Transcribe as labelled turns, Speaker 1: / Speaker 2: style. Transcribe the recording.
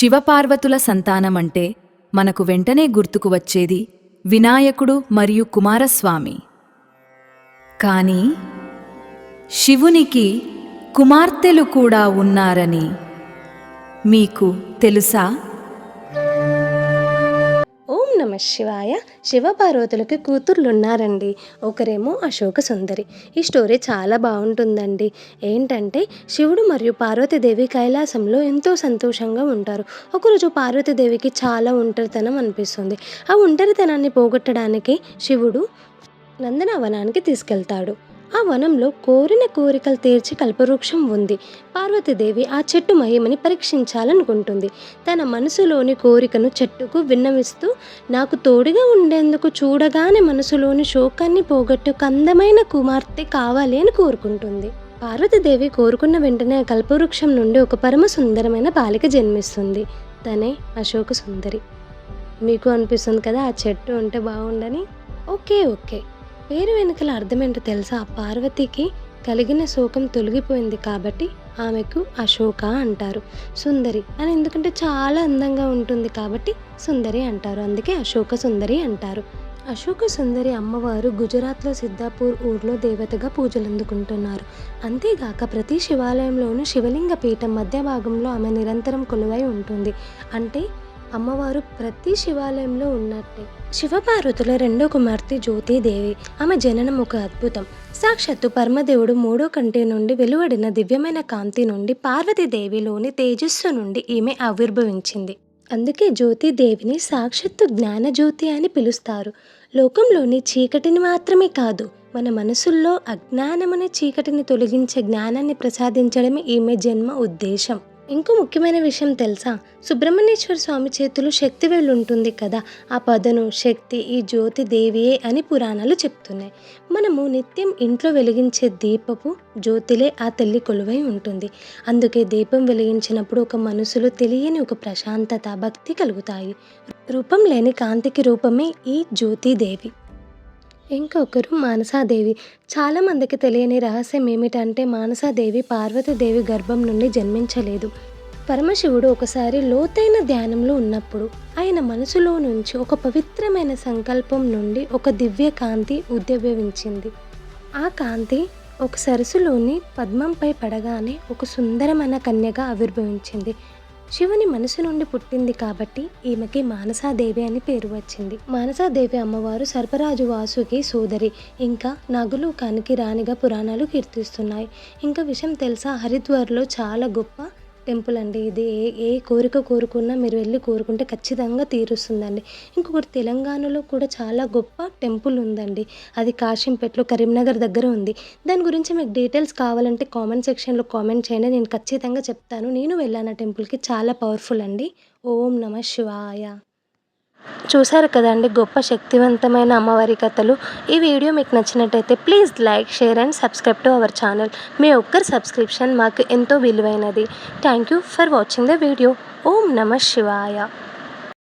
Speaker 1: శివపార్వతుల సంతానమంటే మనకు వెంటనే గుర్తుకు వచ్చేది వినాయకుడు మరియు కుమారస్వామి. కానీ శివునికి కుమార్తెలు కూడా ఉన్నారని మీకు తెలుసా?
Speaker 2: ఓం నమ శివాయ. శివపార్వతులకి కూతుర్లున్నారండి. ఒకరేమో అశోక సుందరి. ఈ స్టోరీ చాలా బాగుంటుందండి. ఏంటంటే శివుడు మరియు పార్వతీదేవి కైలాసంలో ఎంతో సంతోషంగా ఉంటారు. ఒకరోజు పార్వతీదేవికి చాలా ఒంటరితనం అనిపిస్తుంది. ఆ ఒంటరితనాన్ని పోగొట్టడానికి శివుడు నందనవనానికి తీసుకెళ్తాడు. ఆ వనంలో కోరిన కోరికలు తీర్చి కల్పవృక్షం ఉంది. పార్వతీదేవి ఆ చెట్టు మహిమని పరీక్షించాలనుకుంటుంది. తన మనసులోని కోరికను చెట్టుకు విన్నవిస్తూ, నాకు తోడుగా ఉండేందుకు చూడగానే మనసులోని శోకాన్ని పోగొట్టు అందమైన కుమార్తె కావాలి అని కోరుకుంటుంది. పార్వతీదేవి కోరుకున్న వెంటనే ఆ కల్పవృక్షం నుండి ఒక పరమ సుందరమైన బాలిక జన్మిస్తుంది. తనే అశోక సుందరి. మీకు అనిపిస్తుంది కదా ఆ చెట్టు ఉంటే బాగుండని? ఓకే. పేరు వెనుకల అర్థమేంటో తెలుసా? పార్వతికి కలిగిన శోకం తొలగిపోయింది కాబట్టి ఆమెకు అశోక అంటారు. సుందరి అని ఎందుకంటే చాలా అందంగా ఉంటుంది కాబట్టి సుందరి అంటారు. అందుకే అశోక సుందరి అంటారు. అశోక సుందరి అమ్మవారు గుజరాత్లో సిద్ధాపూర్ ఊర్లో దేవతగా పూజలు అందుకుంటున్నారు. అంతేగాక ప్రతి శివాలయంలోనూ శివలింగ పీఠం మధ్య భాగంలో ఆమె నిరంతరం కొలువై ఉంటుంది. అంటే అమ్మవారు ప్రతి శివాలయంలో ఉన్నట్టే. శివపార్వతుల రెండో కుమార్తె జ్యోతిదేవి. ఆమె జననం ఒక అద్భుతం. సాక్షాత్తు పరమదేవుడు మూడో కంటి నుండి వెలువడిన దివ్యమైన కాంతి నుండి పార్వతీదేవిలోని తేజస్సు నుండి ఈమె ఆవిర్భవించింది. అందుకే జ్యోతిదేవిని సాక్షాత్తు జ్ఞానజ్యోతి అని పిలుస్తారు. లోకంలోని చీకటిని మాత్రమే కాదు, మన మనసుల్లో అజ్ఞానమనే చీకటిని తొలగించే జ్ఞానాన్ని ప్రసాదించడమే ఈమె జన్మ ఉద్దేశం. ఇంకో ముఖ్యమైన విషయం తెలుసా? సుబ్రహ్మణ్యేశ్వర స్వామి చేతిలో శక్తి వేళ్ళు ఉంటుంది కదా, ఆ పదను శక్తి ఈ జ్యోతి దేవియే అని పురాణాలు చెప్తున్నాయి. మనము నిత్యం ఇంట్లో వెలిగించే దీపపు జ్యోతిలే ఆ తల్లి కొలువై ఉంటుంది. అందుకే దీపం వెలిగించినప్పుడు ఒక మనసులో తెలియని ఒక ప్రశాంతత, భక్తి కలుగుతాయి. రూపం లేని కాంతికి రూపమే ఈ జ్యోతిదేవి. ఇంకొకరు మానసాదేవి. చాలామందికి తెలియని రహస్యం ఏమిటంటే మానసాదేవి పార్వతీదేవి గర్భం నుండి జన్మించలేదు. పరమశివుడు ఒకసారి లోతైన ధ్యానంలో ఉన్నప్పుడు ఆయన మనసులో నుంచి ఒక పవిత్రమైన సంకల్పం నుండి ఒక దివ్య కాంతి ఉద్భవించింది. ఆ కాంతి ఒక సరస్సులోని పద్మంపై పడగానే ఒక సుందరమైన కన్యగా ఆవిర్భవించింది. శివుని మనసు నుండి పుట్టింది కాబట్టి ఈమెకి మానసాదేవి అని పేరు వచ్చింది. మానసాదేవి అమ్మవారు సర్పరాజు వాసుకి సోదరి, ఇంకా నాగులోకానికి రాణిగా పురాణాలు కీర్తిస్తున్నాయి. ఇంకా విషయం తెలుసా? హరిద్వార్లో చాలా గొప్ప టెంపుల్ అండి ఇది. ఏ కోరిక కోరుకున్నా మీరు వెళ్ళి కోరుకుంటే ఖచ్చితంగా తీరుస్తుందండి. ఇంకొకటి తెలంగాణలో కూడా చాలా గొప్ప టెంపుల్ ఉందండి. అది కాశీంపేటలో కరీంనగర్ దగ్గర ఉంది. దాని గురించి మీకు డీటెయిల్స్ కావాలంటే కామెంట్ సెక్షన్లో కామెంట్ చేయండి, నేను ఖచ్చితంగా చెప్తాను. నేను వెళ్ళాను టెంపుల్కి, చాలా పవర్ఫుల్ అండి. ఓం నమ శివాయ. చూశారు కదండి గొప్ప శక్తివంతమైన అమ్మవారి కథలు. ఈ వీడియో మీకు నచ్చినట్టయితే please like, share and subscribe to our channel. మీ ఒక్కరి సబ్స్క్రిప్షన్ మాకు ఎంతో విలువైనది. Thank you for watching the video. ఓం నమ శివాయ.